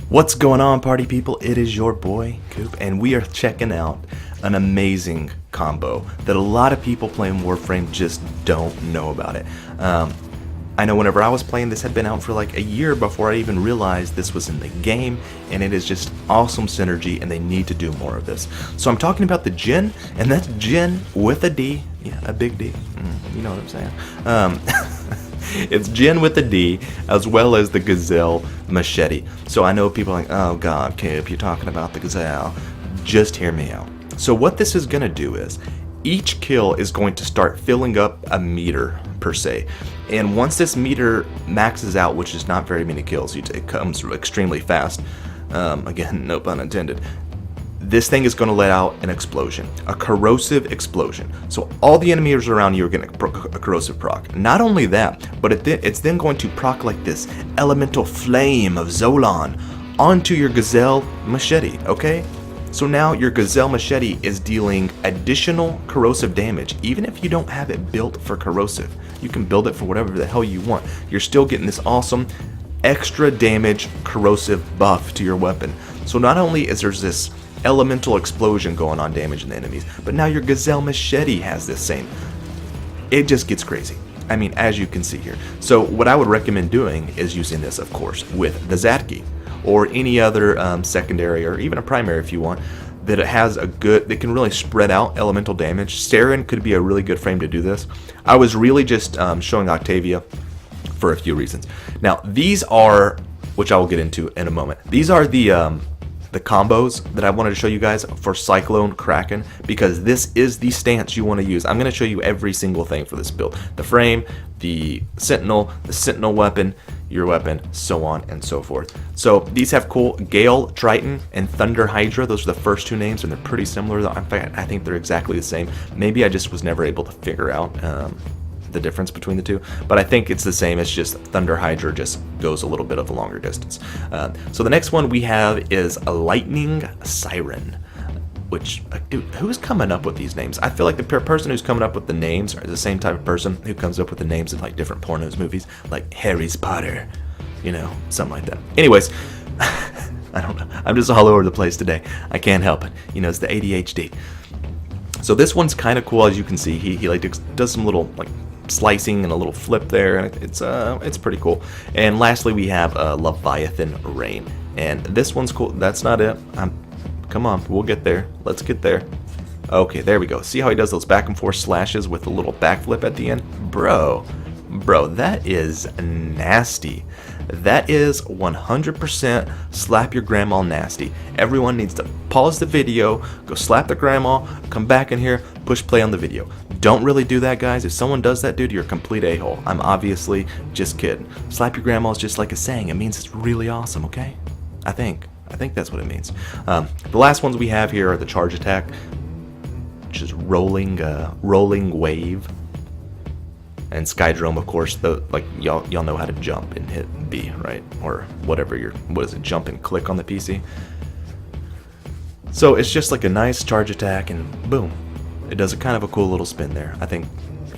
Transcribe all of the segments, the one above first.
What's going on, party people? It is your boy Coop, and we are checking out an amazing combo that a lot of people playing Warframe just don't know about it. I know whenever I was playing, this had been out for like a year before I even realized this was in the game, and it is just awesome synergy, and they need to do more of this. So I'm talking about the Djinn, and that's Djinn with a D, yeah, a big D. You know what I'm saying? It's Djinn with a D, as well as the Gazal Machete. So I know people are like, oh god, Coop, you're talking about the Gazal. Just hear me out. So what this is going to do is, each kill is going to start filling up a meter, per se. And once this meter maxes out, which is not very many kills, it comes extremely fast. Again, no pun intended. This thing is going to let out an explosion, a corrosive explosion. So all the enemies around you are getting a corrosive proc. Not only that, but it's then going to proc like this elemental flame of Zolan onto your Gazal Machete, okay? So now your Gazal Machete is dealing additional corrosive damage, even if you don't have it built for corrosive. You can build it for whatever the hell you want. You're still getting this awesome extra damage corrosive buff to your weapon. So not only is there's this elemental explosion going on damaging the enemies, but now your Gazal Machete has this same. It just gets crazy. I mean, as you can see here. So what I would recommend doing is using this, of course, with the Zatki or any other secondary or even a primary if you want, that it has a good, that can really spread out elemental damage. Saren could be a really good frame to do this. I was really just showing Octavia for a few reasons. Now these are, which I will get into in a moment, these are the combos that I wanted to show you guys for Cyclone, Kraken, because this is the stance you want to use. I'm going to show you every single thing for this build. The frame, the sentinel weapon, your weapon, so on and so forth. So these have cool Gale, Triton, and Thunder Hydra. Those are the first two names, and they're pretty similar. In fact, I think they're exactly the same. Maybe I just was never able to figure out the difference between the two, but I think it's the same. It's just Thunder Hydra just goes a little bit of a longer distance. So the next one we have is a Lightning Siren, which, dude, who's coming up with these names? I feel like the person who's coming up with the names are the same type of person who comes up with the names of like different pornos movies, like Harry Potter, you know, something like that. Anyways, I don't know. I'm just all over the place today. I can't help it. You know, it's the ADHD. So this one's kind of cool, as you can see. He like does some little like slicing and a little flip there, and it's pretty cool. And lastly, we have Leviathan Rain, and this one's cool. That's not it. Come on, we'll get there. Let's get there. Okay, there we go. See how he does those back and forth slashes with a little backflip at the end? Bro, that is nasty. That is 100% slap your grandma nasty. Everyone needs to pause the video, go slap their grandma, come back in here, push play on the video. Don't really do that, guys. If someone does that, dude, you're a complete a-hole. I'm obviously just kidding. Slap your grandma is just like a saying. It means it's really awesome, okay? I think that's what it means. The last ones we have here are the charge attack, which is rolling wave. And Skydrome, of course, like y'all know how to jump and hit B, right? Or whatever what is it, jump and click on the PC. So it's just like a nice charge attack, and boom. It does a kind of a cool little spin there. I think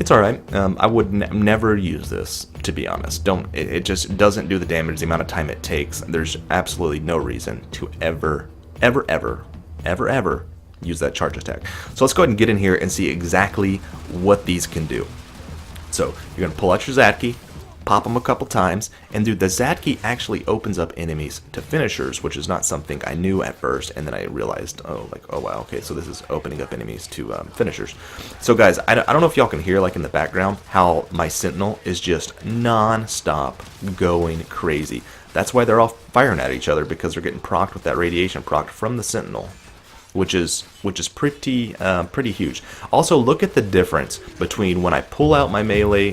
it's alright. I would never use this, to be honest. It just doesn't do the damage, the amount of time it takes. There's absolutely no reason to ever use that charge attack. So let's go ahead and get in here and see exactly what these can do. So you're going to pull out your Zatki, pop them a couple times, and dude, the Zatki actually opens up enemies to finishers, which is not something I knew at first, and then I realized, oh wow, okay, so this is opening up enemies to finishers. So guys, I don't know if y'all can hear, like in the background, how my sentinel is just non-stop going crazy. That's why they're all firing at each other, because they're getting procced with that radiation proc from the sentinel, which is pretty huge. Also, look at the difference between when I pull out my melee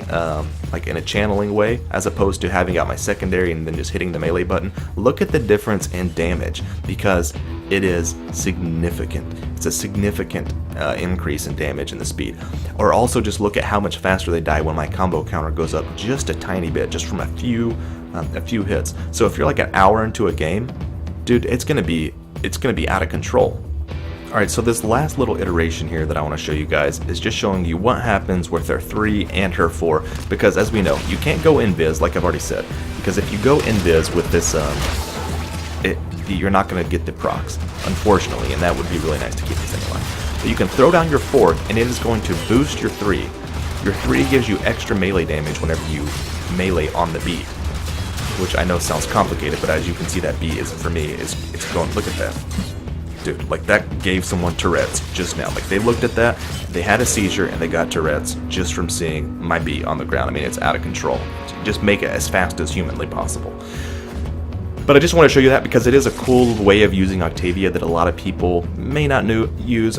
like in a channeling way, as opposed to having out my secondary and then just hitting the melee button. Look at the difference in damage, because it is significant. It's a significant increase in damage and the speed. Or also just look at how much faster they die when my combo counter goes up just a tiny bit, just from a few hits. So if you're like an hour into a game, dude, it's gonna be out of control. Alright, so this last little iteration here that I want to show you guys is just showing you what happens with her 3 and her 4, because as we know, you can't go invis like I've already said, because if you go invis with this you're not going to get the procs, unfortunately, and that would be really nice to keep this thing alive. But you can throw down your 4th, and it is going to boost your 3. Your 3 gives you extra melee damage whenever you melee on the B, which I know sounds complicated, but as you can see, that B is, for me, it's going, look at that. Dude, like that gave someone Tourette's just now. Like they looked at that, they had a seizure, and they got Tourette's just from seeing my B on the ground. I mean, it's out of control. So just make it as fast as humanly possible. But I just want to show you that because it is a cool way of using Octavia that a lot of people may not use.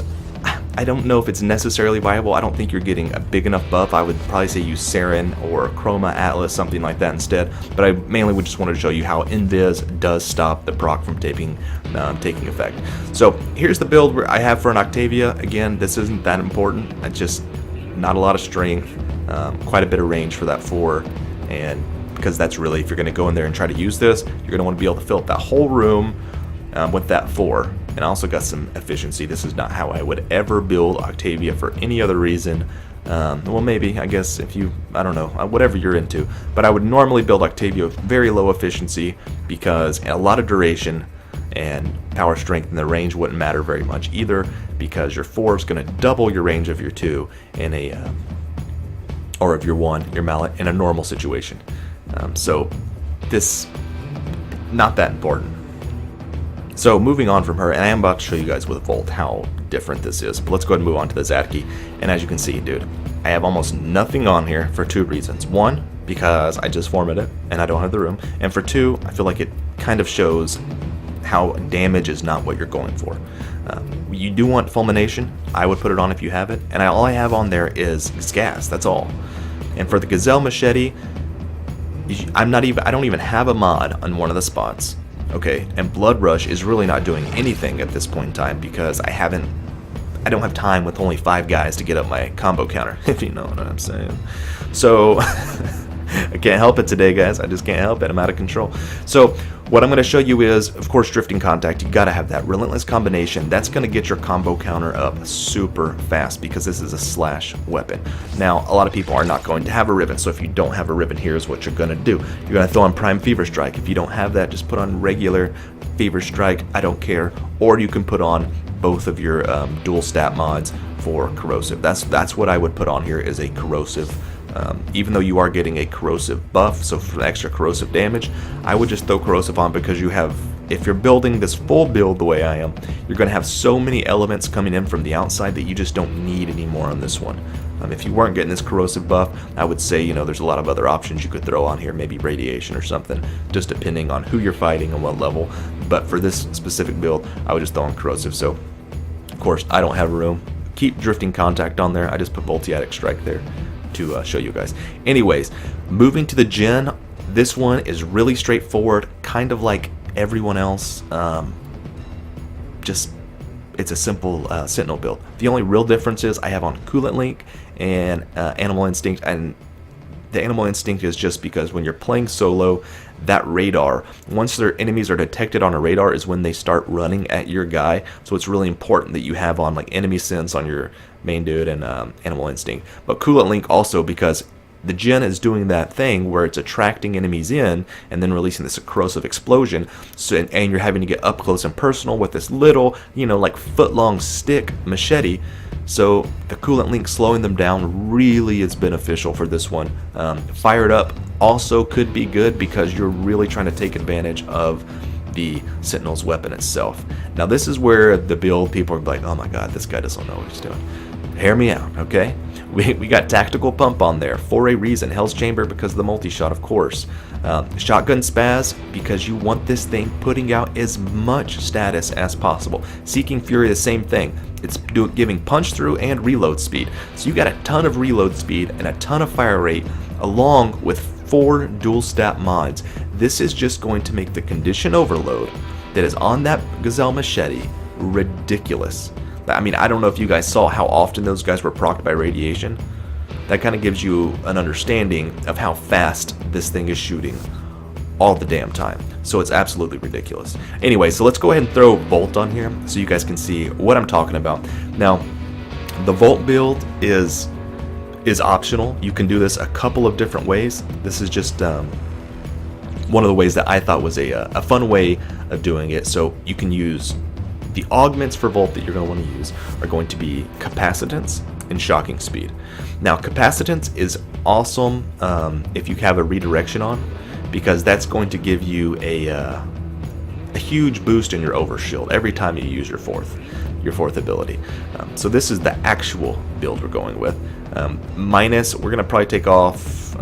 I don't know if it's necessarily viable. I don't think you're getting a big enough buff. I would probably say use Saren or Chroma Atlas, something like that instead. But I mainly would just want to show you how Invis does stop the proc from taking effect. So here's the build I have for an Octavia. Again, this isn't that important. It's just not a lot of strength, quite a bit of range for that 4, and because that's really, if you're going to go in there and try to use this, you're going to want to be able to fill up that whole room with that 4. And I also got some efficiency. This is not how I would ever build Octavia for any other reason. Well, maybe, I guess, if you, I don't know, whatever you're into. But I would normally build Octavia with very low efficiency because a lot of duration and power strength and the range wouldn't matter very much either, because your 4 is going to double your range of your 2 in a, or of your 1, your mallet, in a normal situation. So this, not that important. So moving on from her, and I am about to show you guys with Volt how different this is, but let's go ahead and move on to the Zadki. And as you can see, dude, I have almost nothing on here for 2 reasons. 1, because I just formatted it and I don't have the room, and for 2, I feel like it kind of shows how damage is not what you're going for. You do want fulmination. I would put it on if you have it, and all I have on there is gas. That's all. And for the Gazal Machete, I don't even have a mod on one of the spots. Okay, and Blood Rush is really not doing anything at this point in time because I don't have time with only 5 guys to get up my combo counter, if you know what I'm saying. So I can't help it today, guys. I just can't help it. I'm out of control. So what I'm going to show you is, of course, Drifting Contact. You got to have that Relentless Combination. That's going to get your combo counter up super fast because this is a slash weapon. Now, a lot of people are not going to have a ribbon, so if you don't have a ribbon, here's what you're going to do. You're going to throw on Prime Fever Strike. If you don't have that, just put on regular Fever Strike. I don't care. Or you can put on both of your dual stat mods for corrosive. That's what I would put on here, is a corrosive. Even though you are getting a corrosive buff, so for extra corrosive damage, I would just throw corrosive on because you have, if you're building this full build the way I am, you're going to have so many elements coming in from the outside that you just don't need anymore on this one. If you weren't getting this corrosive buff, I would say, you know, there's a lot of other options you could throw on here, maybe radiation or something, just depending on who you're fighting and what level. But for this specific build, I would just throw on corrosive. So, of course, I don't have room. Keep Drifting Contact on there. I just put Voltiatic Strike there to show you guys. Anyways, moving to the Djinn, this one is really straightforward, kind of like everyone else. Just, it's a simple Sentinel build. The only real difference is I have on Coolant Link and Animal Instinct, and the Animal Instinct is just because when you're playing solo, that radar, once their enemies are detected on a radar, is when they start running at your guy. So it's really important that you have on like enemy sense on your main dude and Animal Instinct. But Coolant Link also, because the Djinn is doing that thing where it's attracting enemies in and then releasing this corrosive explosion. So, and you're having to get up close and personal with this little, you know, like foot-long stick machete. So the Coolant Link slowing them down really is beneficial for this one. Fired Up also could be good because you're really trying to take advantage of the Sentinel's weapon itself. Now this is where the build, people are like, oh my god, this guy doesn't know what he's doing. Hear me out, okay? We got Tactical Pump on there for a reason. Hell's Chamber because of the multi-shot, of course. Shotgun Spaz because you want this thing putting out as much status as possible. Seeking Fury, the same thing. It's giving punch through and reload speed. So you got a ton of reload speed and a ton of fire rate along with 4 dual stat mods. This is just going to make the condition overload that is on that Gazal Machete ridiculous. I mean, I don't know if you guys saw how often those guys were procced by radiation. That kind of gives you an understanding of how fast this thing is shooting all the damn time. So it's absolutely ridiculous. Anyway, so let's go ahead and throw Volt on here so you guys can see what I'm talking about. Now, the Volt build is optional. You can do this a couple of different ways. This is just one of the ways that I thought was a fun way of doing it. So you can use the augments for Volt that you're going to want to use are going to be capacitance and shocking speed. Now capacitance is awesome if you have a redirection on, because that's going to give you a huge boost in your overshield every time you use your fourth ability. So this is the actual build we're going with. Minus, we're going to probably take off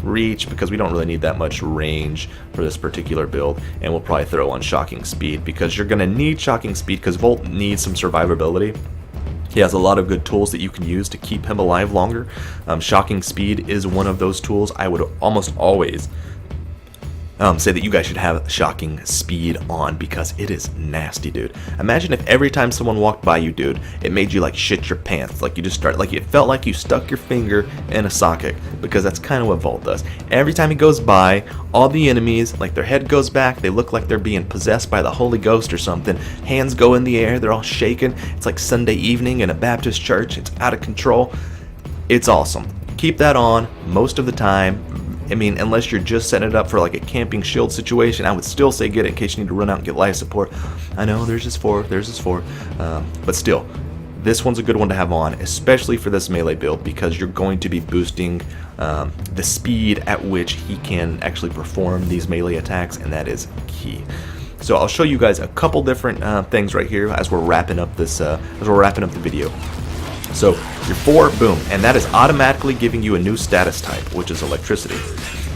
reach, because we don't really need that much range for this particular build, and we'll probably throw on shocking speed, because you're going to need shocking speed because Volt needs some survivability. He has a lot of good tools that you can use to keep him alive longer. Shocking speed is one of those tools. I would almost always say that you guys should have shocking speed on, because it is nasty, dude. Imagine if every time someone walked by you, dude, it made you like shit your pants, like you just start, like it felt like you stuck your finger in a socket, because that's kind of what Volt does. Every time he goes by, all the enemies, like their head goes back, they look like they're being possessed by the Holy Ghost or something. Hands go in the air, they're all shaking. It's like Sunday evening in a Baptist church. It's out of control. It's awesome. Keep that on most of the time. I mean, unless you're just setting it up for like a camping shield situation, I would still say get it in case you need to run out and get life support. I know there's just four, but still, this one's a good one to have on, especially for this melee build, because you're going to be boosting the speed at which he can actually perform these melee attacks, and that is key. So I'll show you guys a couple different things right here as we're wrapping up this, the video. So your 4, boom, and that is automatically giving you a new status type, which is electricity.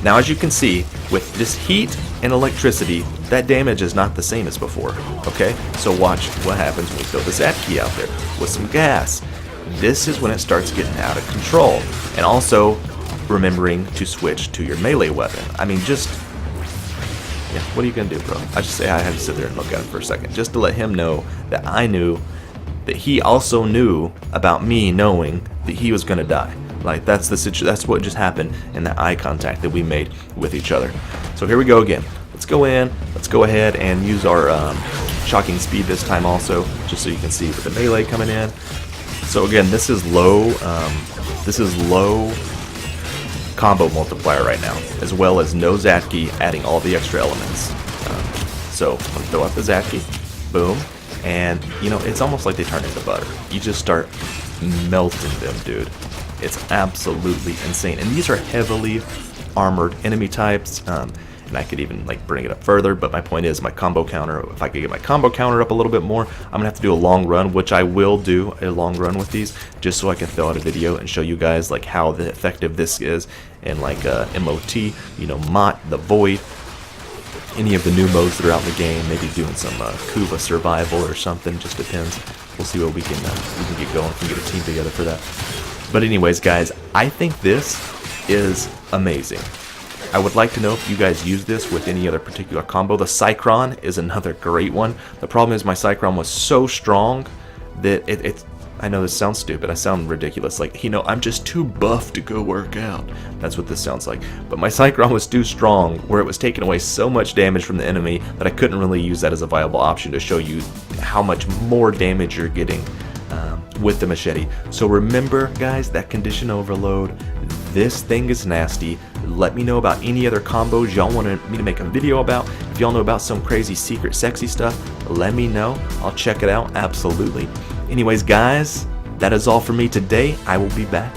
Now as you can see, with this heat and electricity, that damage is not the same as before, okay? So watch what happens when we throw the Zatki out there with some gas. This is when it starts getting out of control. And also, remembering to switch to your melee weapon. I mean, just, yeah, what are you gonna do, bro? I just say I had to sit there and look at him for a second, just to let him know that I knew that he also knew about me knowing that he was gonna die. Like that's the situation. That's what just happened in that eye contact that we made with each other. So here we go again. Let's go in. Let's go ahead and use our shocking speed this time also, just so you can see with the melee coming in. So again, this is low. Combo multiplier right now, as well as no Zatki, adding all the extra elements. So I'm gonna throw out the Zatki. Boom. And, you know, it's almost like they turn into butter. You just start melting them, dude. It's absolutely insane. And these are heavily armored enemy types. And I could even, like, bring it up further. But my point is, my combo counter, if I could get my combo counter up a little bit more, I'm going to have to do a long run, which I will do a long run with these, just so I can throw out a video and show you guys, like, how effective this is in, like, MOT, you know, Mott, the Void, any of the new modes that are out in the game, maybe doing some Kuva survival or something, just depends. We'll see what we can get going, we can get a team together for that. But anyways, guys, I think this is amazing. I would like to know if you guys use this with any other particular combo. The Cyclone is another great one. The problem is my Cyclone was so strong that it's, I know this sounds stupid, I sound ridiculous, like, you know, I'm just too buff to go work out. That's what this sounds like. But my Cyclone was too strong, where it was taking away so much damage from the enemy that I couldn't really use that as a viable option to show you how much more damage you're getting with the machete. So remember, guys, that condition overload, this thing is nasty. Let me know about any other combos y'all want me to make a video about. If y'all know about some crazy secret sexy stuff, let me know. I'll check it out, absolutely. Anyways, guys, that is all for me today. I will be back